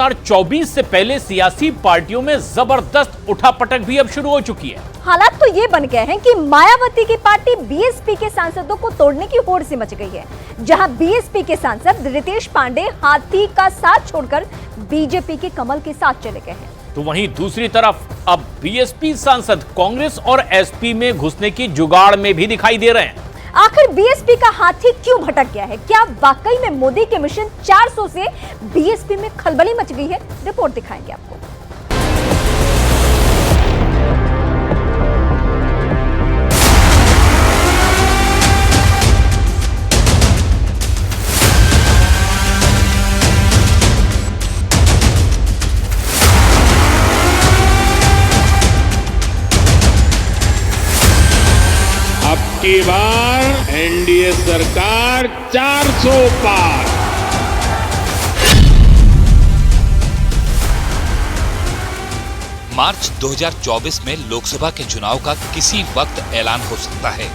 2024 से पहले सियासी पार्टियों में जबरदस्त उठापटक भी अब शुरू हो चुकी है। हालात तो ये बन गए हैं कि मायावती की पार्टी बीएसपी के सांसदों को तोड़ने की होड़ से मच गई है। जहां बीएसपी के सांसद रितेश पांडे हाथी का साथ छोड़कर बीजेपी के कमल के साथ चले गए हैं, तो वहीं दूसरी तरफ अब बीएसपी सांसद कांग्रेस और एसपी में घुसने की जुगाड़ में भी दिखाई दे रहे हैं। आखिर बीएसपी का हाथी क्यों भटक गया है? क्या वाकई में मोदी के मिशन 400 से बीएसपी में खलबली मच गई है? रिपोर्ट दिखाएंगे आपको। अब की बार एनडीए सरकार 400 पार। मार्च 2024 में लोकसभा के चुनाव का किसी वक्त ऐलान हो सकता है।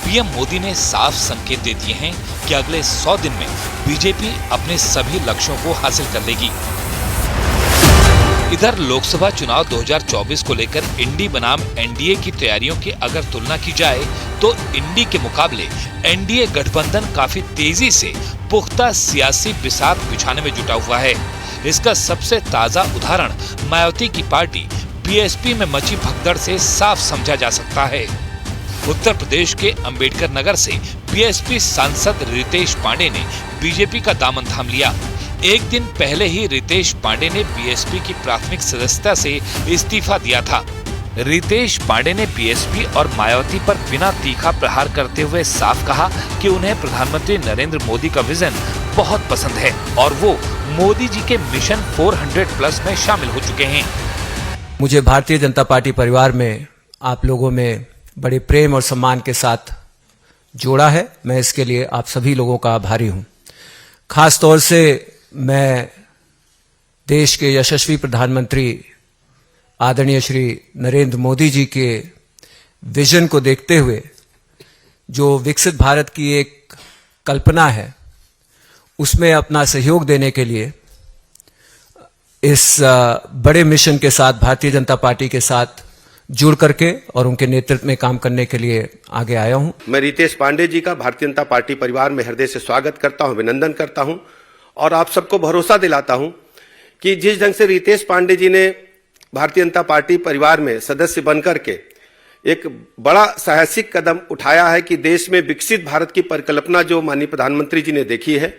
पीएम मोदी ने साफ संकेत दे दिए हैं कि अगले 100 दिन में बीजेपी अपने सभी लक्ष्यों को हासिल कर लेगी। इधर लोकसभा चुनाव 2024 को लेकर इंडी बनाम एनडीए की तैयारियों की अगर तुलना की जाए तो इंडी के मुकाबले एनडीए गठबंधन काफी तेजी से पुख्ता सियासी बिसात बिछाने में जुटा हुआ है। इसका सबसे ताजा उदाहरण मायावती की पार्टी बीएसपी में मची भगदड़ से साफ समझा जा सकता है। उत्तर प्रदेश के अंबेडकर नगर से बीएसपी सांसद रितेश पांडे ने बीजेपी का दामन थाम लिया। एक दिन पहले ही रितेश पांडे ने बीएसपी की प्राथमिक सदस्यता से इस्तीफा दिया था। रितेश पांडे ने बीएसपी और मायावती पर बिना तीखा प्रहार करते हुए साफ कहा कि उन्हें प्रधानमंत्री नरेंद्र मोदी का विजन बहुत पसंद है और वो मोदी जी के मिशन 400+ में शामिल हो चुके हैं। मुझे भारतीय जनता पार्टी परिवार में आप लोगों में बड़े प्रेम और सम्मान के साथ जोड़ा है। मैं इसके लिए आप सभी लोगों का आभारी हूं। खास तौर से मैं देश के यशस्वी प्रधानमंत्री आदरणीय श्री नरेंद्र मोदी जी के विजन को देखते हुए जो विकसित भारत की एक कल्पना है, उसमें अपना सहयोग देने के लिए इस बड़े मिशन के साथ भारतीय जनता पार्टी के साथ जुड़ करके और उनके नेतृत्व में काम करने के लिए आगे आया हूं। मैं रितेश पांडे जी का भारतीय जनता पार्टी परिवार में हृदय से स्वागत करता हूं, अभिनंदन करता हूं और आप सबको भरोसा दिलाता हूं कि जिस ढंग से रितेश पांडे जी ने भारतीय जनता पार्टी परिवार में सदस्य बनकर के एक बड़ा साहसिक कदम उठाया है कि देश में विकसित भारत की परिकल्पना जो माननीय प्रधानमंत्री जी ने देखी है,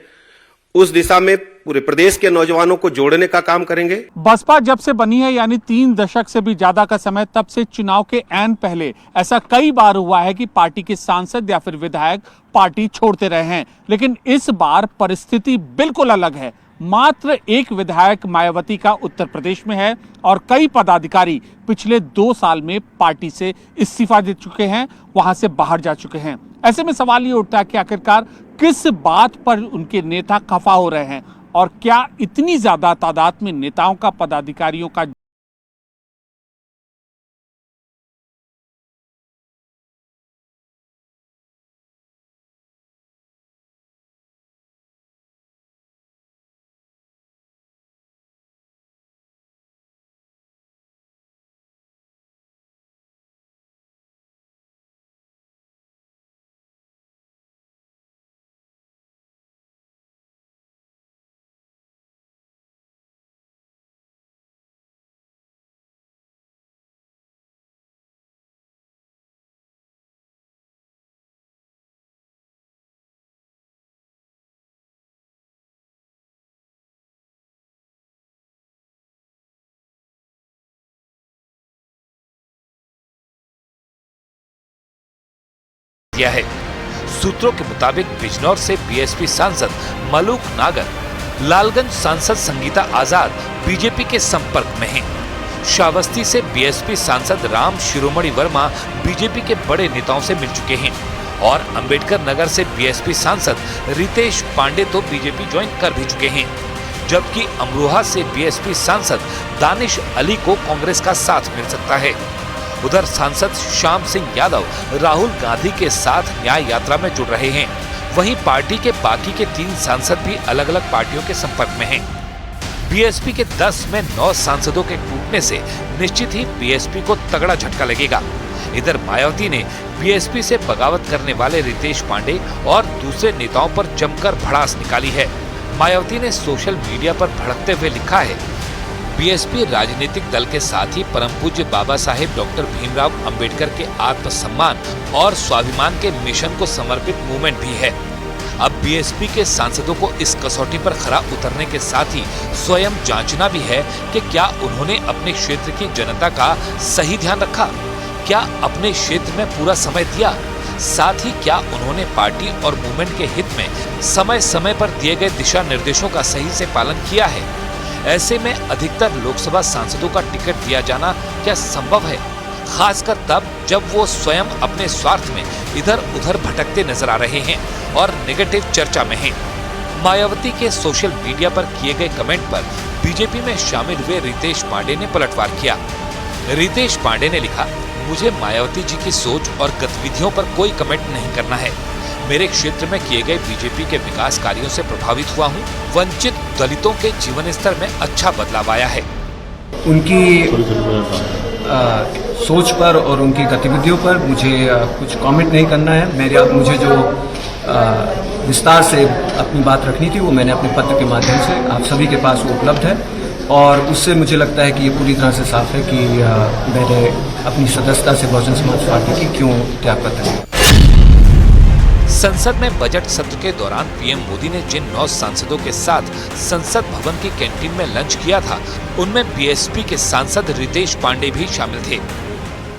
उस दिशा में पूरे प्रदेश के नौजवानों को जोड़ने का काम करेंगे। बसपा जब से बनी है यानी 3 दशक से भी ज्यादा का समय, तब से चुनाव के ऐन पहले ऐसा कई बार हुआ है कि पार्टी के सांसद या फिर विधायक पार्टी छोड़ते रहे हैं, लेकिन इस बार परिस्थिति बिल्कुल अलग है। मात्र एक विधायक मायावती का उत्तर प्रदेश में है और कई पदाधिकारी पिछले 2 साल में पार्टी से इस्तीफा दे चुके हैं, वहां से बाहर जा चुके हैं। ऐसे में सवाल ये उठता है कि आखिरकार किस बात पर उनके नेता खफा हो रहे हैं और क्या इतनी ज्यादा तादाद में नेताओं का, पदाधिकारियों का किया है। सूत्रों के मुताबिक बिजनौर से बीएसपी सांसद मलूक नागर, लालगंज सांसद संगीता आजाद बीजेपी के संपर्क में हैं। श्रावस्ती से बीएसपी सांसद राम शिरोमणि वर्मा बीजेपी के बड़े नेताओं से मिल चुके हैं और अंबेडकर नगर से बीएसपी सांसद रितेश पांडे तो बीजेपी ज्वाइन कर भी चुके हैं, जबकि अमरोहा से बीएसपी सांसद दानिश अली को कांग्रेस का साथ मिल सकता है। उधर सांसद श्याम सिंह यादव राहुल गांधी के साथ न्याय यात्रा में जुड़ रहे हैं। वहीं पार्टी के बाकी के 3 सांसद भी अलग अलग पार्टियों के संपर्क में हैं। बीएसपी के 10 में 9 सांसदों के टूटने से निश्चित ही बीएसपी को तगड़ा झटका लगेगा। इधर मायावती ने बीएसपी से बगावत करने वाले रितेश पांडे और दूसरे नेताओं पर जमकर भड़ास निकाली है। मायावती ने सोशल मीडिया पर भड़कते हुए लिखा है, बीएसपी राजनीतिक दल के साथ ही परम पूज्य बाबा साहेब डॉक्टर भीमराव अंबेडकर के आत्मसम्मान और स्वाभिमान के मिशन को समर्पित मूवमेंट भी है। अब बीएसपी के सांसदों को इस कसौटी पर खरा उतरने के साथ ही स्वयं जांचना भी है कि क्या उन्होंने अपने क्षेत्र की जनता का सही ध्यान रखा, क्या अपने क्षेत्र में पूरा समय दिया, साथ ही क्या उन्होंने पार्टी और मूवमेंट के हित में समय समय पर दिए गए दिशा निर्देशों का सही से पालन किया है। ऐसे में अधिकतर लोकसभा सांसदों का टिकट दिया जाना क्या संभव है, खासकर तब जब वो स्वयं अपने स्वार्थ में इधर उधर भटकते नजर आ रहे हैं और नेगेटिव चर्चा में हैं। मायावती के सोशल मीडिया पर किए गए कमेंट पर बीजेपी में शामिल हुए रितेश पांडे ने पलटवार किया। रितेश पांडे ने लिखा, मुझे मायावती जी की सोच और गतिविधियों पर कोई कमेंट नहीं करना है। मेरे क्षेत्र में किए गए बीजेपी के विकास कार्यों से प्रभावित हुआ हूँ। वंचित दलितों के जीवन स्तर में अच्छा बदलाव आया है। उनकी सोच पर और उनकी गतिविधियों पर मुझे कुछ कमेंट नहीं करना है। मुझे जो विस्तार से अपनी बात रखनी थी वो मैंने अपने पत्र के माध्यम से आप सभी के पास वो उपलब्ध है और उससे मुझे लगता है कि ये पूरी तरह से साफ है कि मैंने अपनी सदस्यता से बहुजन समाज पार्टी की क्यों त्यागपत्र दिया। संसद में बजट सत्र के दौरान पीएम मोदी ने जिन 9 सांसदों के साथ संसद भवन की कैंटीन में लंच किया था, उनमें बीएसपी के सांसद रितेश पांडे भी शामिल थे।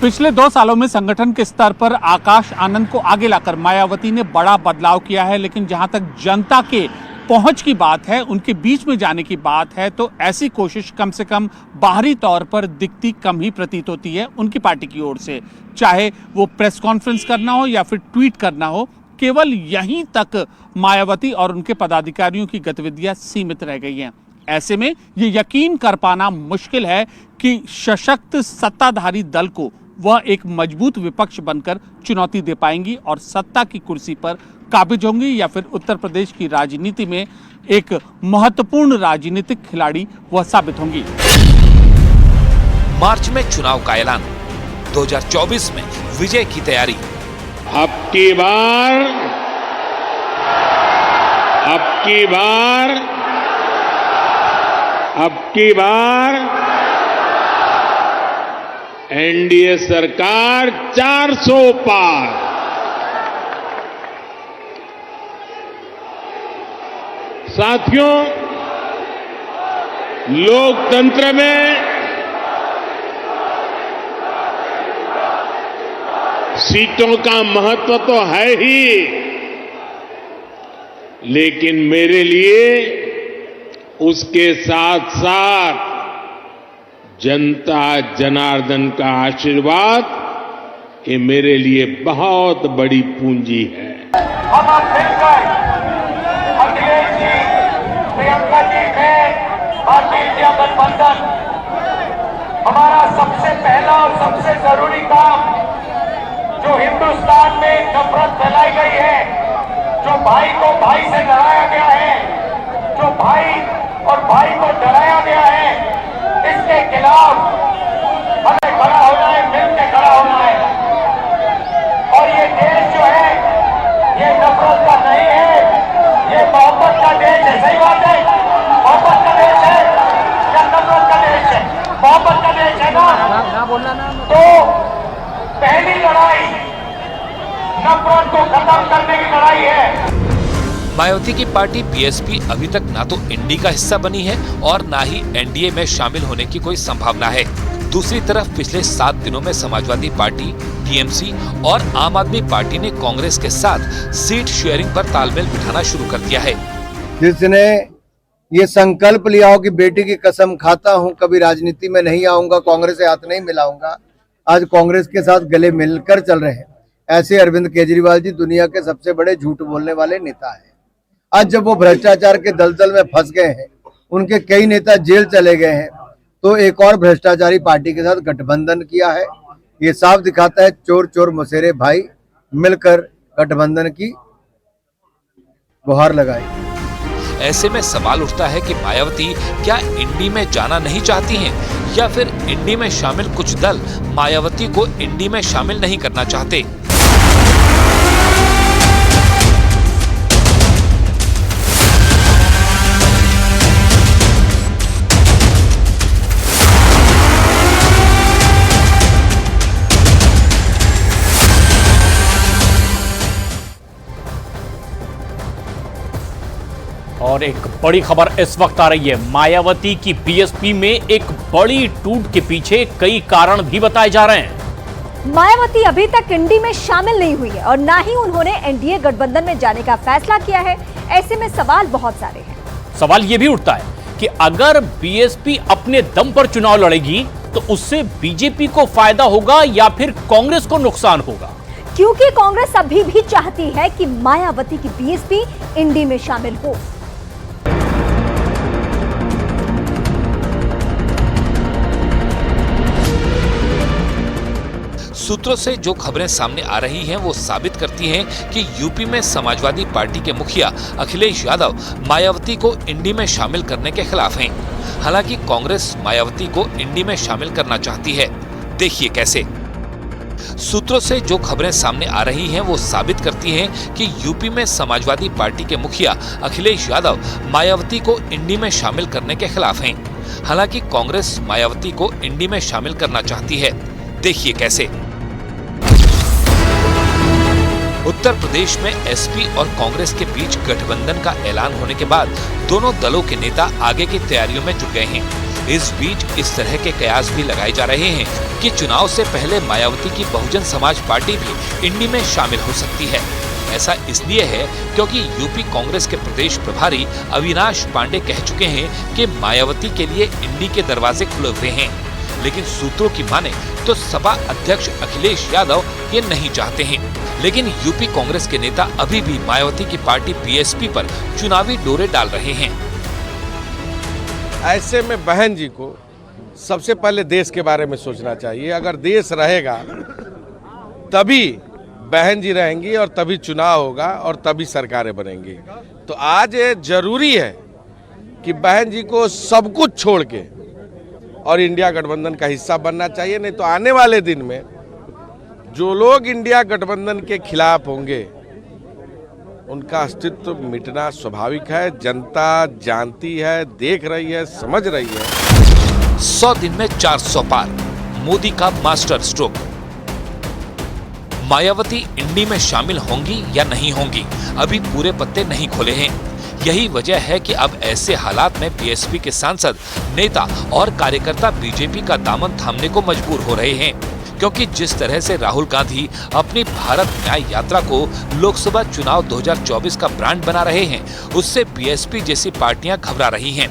पिछले 2 सालों में संगठन के स्तर पर आकाश आनंद को आगे लाकर मायावती ने बड़ा बदलाव किया है, लेकिन जहां तक जनता के पहुंच की बात है, उनके बीच में जाने की बात है, तो ऐसी कोशिश कम से कम बाहरी तौर पर दिखती कम ही प्रतीत होती है उनकी पार्टी की ओर से। चाहे वो प्रेस कॉन्फ्रेंस करना हो या फिर ट्वीट करना हो, केवल यहीं तक मायावती और उनके पदाधिकारियों की गतिविधियां सीमित रह गई हैं। ऐसे में ये यकीन कर पाना मुश्किल है कि सशक्त सत्ताधारी दल को वह एक मजबूत विपक्ष बनकर चुनौती दे पाएंगी और सत्ता की कुर्सी पर काबिज होंगी या फिर उत्तर प्रदेश की राजनीति में एक महत्वपूर्ण राजनीतिक खिलाड़ी वह साबित होंगी। मार्च में चुनाव का ऐलान, 2024 में विजय की तैयारी। अब की बार एनडीए सरकार 400 पार। साथियों, लोकतंत्र में सीटों का महत्व तो है ही, लेकिन मेरे लिए उसके साथ साथ जनता जनार्दन का आशीर्वाद ये मेरे लिए बहुत बड़ी पूंजी है। हम अब मिलकर अखिलेश जी, प्रियंका जी में भारतीय जनता गठबंधन, हमारा सबसे पहला और सबसे जरूरी काम, जो हिंदुस्तान में नफरत फैलाई गई है, जो भाई को भाई से लड़ाया गया है, जो भाई और भाई को डराया गया है, इसके खिलाफ हमें खड़ा होना है, मिलकर खड़ा होना है। और ये देश जो है ये नफरत का नहीं है, ये मोहब्बत का देश है। सही बात है, मोहब्बत का देश है या नफरत का देश है? मोहब्बत का देश है ना बोलना ना। तो पहली लड़ाई नफरत को खत्म करने की लड़ाई है। मायावती की पार्टी बीएसपी अभी तक ना तो इंडी का हिस्सा बनी है और ना ही एनडीए में शामिल होने की कोई संभावना है। दूसरी तरफ पिछले 7 दिनों में समाजवादी पार्टी, टीएमसी और आम आदमी पार्टी ने कांग्रेस के साथ सीट शेयरिंग पर तालमेल बिठाना शुरू कर दिया है। जिसने ये संकल्प लिया हो कि बेटी की कसम खाता हूँ, कभी राजनीति में नहीं आऊंगा, कांग्रेस से हाथ नहीं मिलाऊंगा, आज कांग्रेस के साथ गले मिलकर चल रहे हैं। ऐसे अरविंद केजरीवाल जी दुनिया के सबसे बड़े झूठ बोलने वाले नेता हैं। आज जब वो भ्रष्टाचार के दलदल में फंस गए हैं, उनके कई नेता जेल चले गए हैं, तो एक और भ्रष्टाचारी पार्टी के साथ गठबंधन किया है। ये साफ दिखाता है चोर चोर मुसेरे भाई मिलकर गठबंधन की गुहार लगाई। ऐसे में सवाल उठता है कि मायावती क्या इंडी में जाना नहीं चाहती हैं, या फिर इंडी में शामिल कुछ दल मायावती को इंडी में शामिल नहीं करना चाहते। और एक बड़ी खबर इस वक्त आ रही है, मायावती की बीएसपी में एक बड़ी टूट के पीछे कई कारण भी बताए जा रहे हैं। मायावती अभी तक इंडी में शामिल नहीं हुई है और ना ही उन्होंने एनडीए गठबंधन में जाने का फैसला किया है। ऐसे में सवाल बहुत सारे हैं। सवाल यह भी उठता है कि अगर बीएसपी अपने दम पर चुनाव लड़ेगी तो उससे बीजेपी को फायदा होगा या फिर कांग्रेस को नुकसान होगा, क्योंकि कांग्रेस अभी भी चाहती है कि मायावती की बीएसपी इंडी में शामिल हो। सूत्रों से जो खबरें सामने आ रही हैं वो साबित करती हैं कि यूपी में समाजवादी पार्टी के मुखिया अखिलेश यादव मायावती को इंडी में शामिल करने के खिलाफ हैं। हालांकि कांग्रेस मायावती को इंडी में शामिल करना चाहती है। देखिए कैसे। सूत्रों से जो खबरें सामने आ रही हैं वो साबित करती हैं कि यूपी में समाजवादी पार्टी के मुखिया अखिलेश यादव मायावती को इंडी में शामिल करने के खिलाफ हैं। हालांकि कांग्रेस मायावती को इंडी में शामिल करना चाहती है। देखिए कैसे। उत्तर प्रदेश में एसपी और कांग्रेस के बीच गठबंधन का ऐलान होने के बाद दोनों दलों के नेता आगे की तैयारियों में जुट गए हैं। इस बीच इस तरह के कयास भी लगाए जा रहे हैं कि चुनाव से पहले मायावती की बहुजन समाज पार्टी भी इंडी में शामिल हो सकती है। ऐसा इसलिए है क्योंकि यूपी कांग्रेस के प्रदेश प्रभारी अविनाश पांडे कह चुके हैं कि मायावती के लिए इंडी के दरवाजे खुले हुए हैं। लेकिन सूत्रों की माने तो सपा अध्यक्ष अखिलेश यादव ये नहीं चाहते हैं। लेकिन यूपी कांग्रेस के नेता अभी भी मायावती की पार्टी बीएसपी पर चुनावी डोरे डाल रहे हैं। ऐसे में बहन जी को सबसे पहले देश के बारे में सोचना चाहिए। अगर देश रहेगा तभी बहन जी रहेंगी और तभी चुनाव होगा और तभी सरकारें बनेंगी। तो आज ये जरूरी है कि बहन जी को सब कुछ छोड़ के और इंडिया गठबंधन का हिस्सा बनना चाहिए। नहीं तो आने वाले दिन में जो लोग इंडिया गठबंधन के खिलाफ होंगे उनका अस्तित्व मिटना स्वाभाविक है। जनता जानती है, देख रही है, समझ रही है। 100 दिन में 400 पार, मोदी का मास्टर स्ट्रोक। मायावती इंडी में शामिल होंगी या नहीं होंगी, अभी पूरे पत्ते नहीं खोले हैं। यही वजह है कि अब ऐसे हालात में बीएसपी के सांसद, नेता और कार्यकर्ता बीजेपी का दामन थामने को मजबूर हो रहे हैं, क्योंकि जिस तरह से राहुल गांधी अपनी भारत न्याय यात्रा को लोकसभा चुनाव 2024 का ब्रांड बना रहे हैं, उससे बीएसपी जैसी पार्टियां घबरा रही हैं।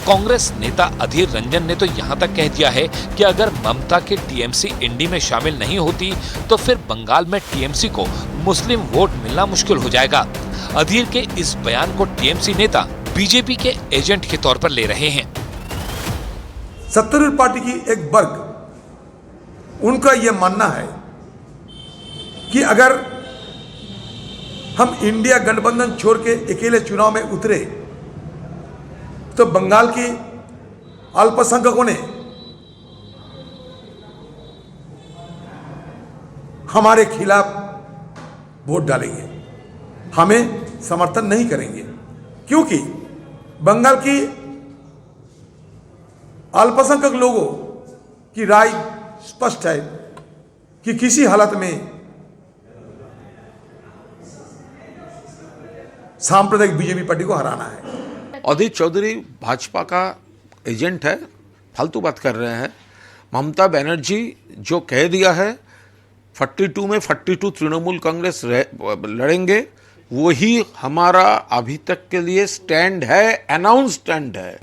कांग्रेस नेता अधीर रंजन ने तो यहां तक कह दिया है कि अगर ममता की टीएमसी इंडी में शामिल नहीं होती तो फिर बंगाल में टीएमसी को मुस्लिम वोट मिलना मुश्किल हो जाएगा। अधीर के इस बयान को टीएमसी नेता बीजेपी के एजेंट के तौर पर ले रहे हैं। सत्तारूढ़ पार्टी की एक वर्ग, उनका यह मानना है कि अगर हम इंडिया गठबंधन छोड़ के अकेले चुनाव में उतरे तो बंगाल की अल्पसंख्यकों ने हमारे खिलाफ वोट डालेंगे, हमें समर्थन नहीं करेंगे, क्योंकि बंगाल की अल्पसंख्यक लोगों की राय स्पष्ट है कि किसी हालत में सांप्रदायिक बीजेपी पार्टी को हराना है। अधीर चौधरी भाजपा का एजेंट है, फालतू बात कर रहे हैं। ममता बनर्जी जो कह दिया है 42 में 42 तृणमूल कांग्रेस लड़ेंगे, वही हमारा अभी तक के लिए स्टैंड है, अनाउंस स्टैंड है।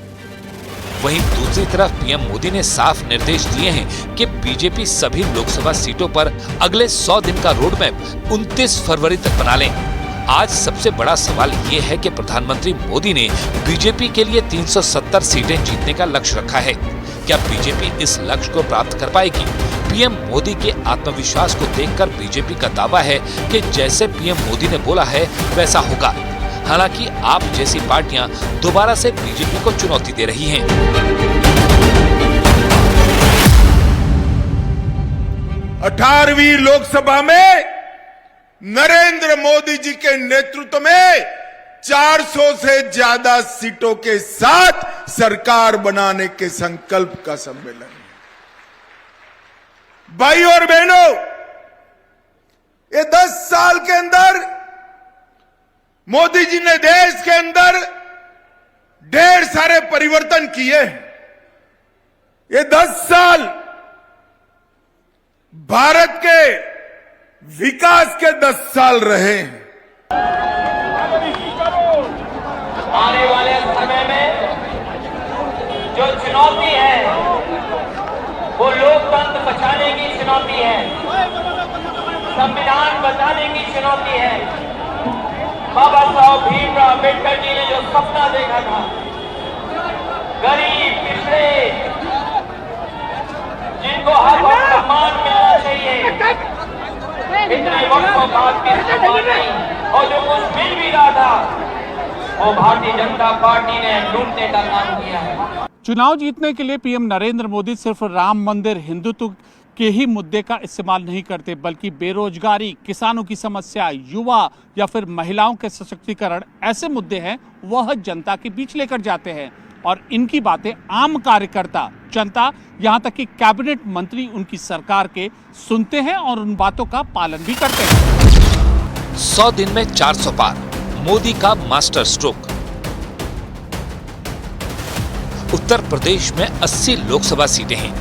वहीं दूसरी तरफ पीएम मोदी ने साफ निर्देश दिए हैं कि बीजेपी सभी लोकसभा सीटों पर अगले 100 दिन का रोड मैप 29 फरवरी तक बना लें। आज सबसे बड़ा सवाल ये है कि प्रधानमंत्री मोदी ने बीजेपी के लिए 370 सीटें जीतने का लक्ष्य रखा है। क्या बीजेपी इस लक्ष्य को प्राप्त कर पाएगी? पीएम मोदी के आत्मविश्वास को देखकर बीजेपी का दावा है कि जैसे पीएम मोदी ने बोला है वैसा होगा। हालांकि आप जैसी पार्टियां दोबारा से बीजेपी को चुनौती दे रही हैं। 18वीं लोकसभा में नरेंद्र मोदी जी के नेतृत्व में 400 से ज्यादा सीटों के साथ सरकार बनाने के संकल्प का सम्मेलन है। भाई और बहनों, ये 10 साल के अंदर मोदी जी ने देश के अंदर ढेर सारे परिवर्तन किए। ये 10 साल भारत के विकास के 10 साल रहे हैं। आने वाले समय में जो चुनौती है वो लोकतंत्र बचाने की चुनौती है, संविधान बचाने की चुनौती है। बाबा साहब भीमराव अम्बेडकर जी ने जो सपना देखा था, गरीब पिछड़े जिनको हक और सम्मान मिलना चाहिए, इतने वक्तों बाद भी सम्मान नहीं, और जो कुछ मिल भी रहा था वो भारतीय जनता पार्टी ने लूटने का काम किया है। चुनाव जीतने के लिए पीएम नरेंद्र मोदी सिर्फ राम मंदिर, हिंदुत्व के ही मुद्दे का इस्तेमाल नहीं करते, बल्कि बेरोजगारी, किसानों की समस्या, युवा या फिर महिलाओं के सशक्तिकरण ऐसे मुद्दे हैं वह जनता के बीच लेकर जाते हैं और इनकी बातें आम कार्यकर्ता, जनता, यहाँ तक कि कैबिनेट मंत्री उनकी सरकार के सुनते हैं और उन बातों का पालन भी करते हैं। 100 दिन में 400 पार, मोदी का मास्टर स्ट्रोक। उत्तर प्रदेश में 80 लोकसभा सीटें हैं।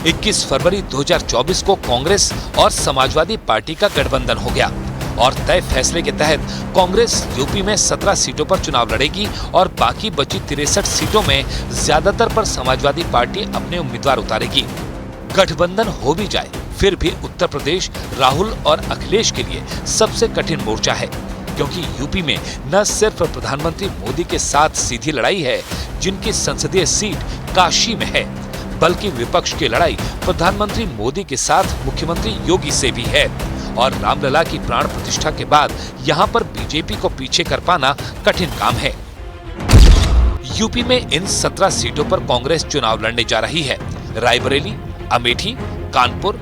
21 फरवरी 2024 को कांग्रेस और समाजवादी पार्टी का गठबंधन हो गया और तय फैसले के तहत कांग्रेस यूपी में 17 सीटों पर चुनाव लड़ेगी और बाकी बची 63 सीटों में ज्यादातर पर समाजवादी पार्टी अपने उम्मीदवार उतारेगी। गठबंधन हो भी जाए फिर भी उत्तर प्रदेश राहुल और अखिलेश के लिए सबसे कठिन मोर्चा है, क्योंकि यूपी में न सिर्फ प्रधानमंत्री मोदी के साथ सीधी लड़ाई है जिनकी संसदीय सीट काशी में है, बल्कि विपक्ष की लड़ाई प्रधानमंत्री मोदी के साथ मुख्यमंत्री योगी से भी है और रामलला की प्राण प्रतिष्ठा के बाद यहाँ पर बीजेपी को पीछे कर पाना कठिन काम है। यूपी में इन 17 सीटों पर कांग्रेस चुनाव लड़ने जा रही है। रायबरेली, अमेठी, कानपुर,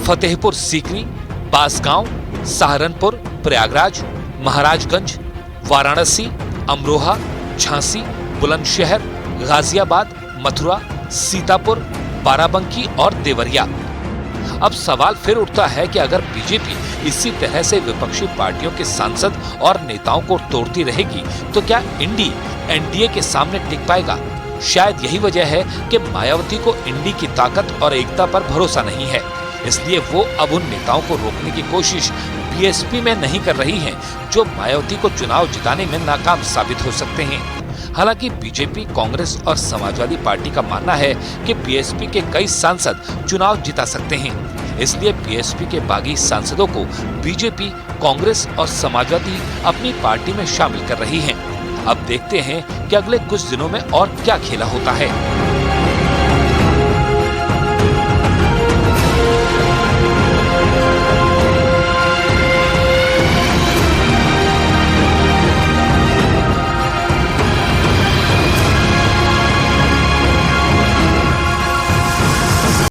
फतेहपुर सीकरी, बांसगांव, सहारनपुर, प्रयागराज, महाराजगंज, वाराणसी, अमरोहा, झांसी, बुलंदशहर, गाजियाबाद, मथुरा, सीतापुर, बाराबंकी और देवरिया। अब सवाल फिर उठता है कि अगर बीजेपी इसी तरह से विपक्षी पार्टियों के सांसद और नेताओं को तोड़ती रहेगी तो क्या इंडी एनडीए के सामने टिक पाएगा? शायद यही वजह है कि मायावती को इंडी की ताकत और एकता पर भरोसा नहीं है, इसलिए वो अब उन नेताओं को रोकने की कोशिश बीएसपी में नहीं कर रही हैं, जो मायावती को चुनाव जिताने में नाकाम साबित हो सकते हैं। हालांकि बीजेपी, कांग्रेस और समाजवादी पार्टी का मानना है कि बीएसपी के कई सांसद चुनाव जिता सकते हैं, इसलिए बीएसपी के बागी सांसदों को बीजेपी, कांग्रेस और समाजवादी अपनी पार्टी में शामिल कर रही हैं। अब देखते हैं कि अगले कुछ दिनों में और क्या खेला होता है।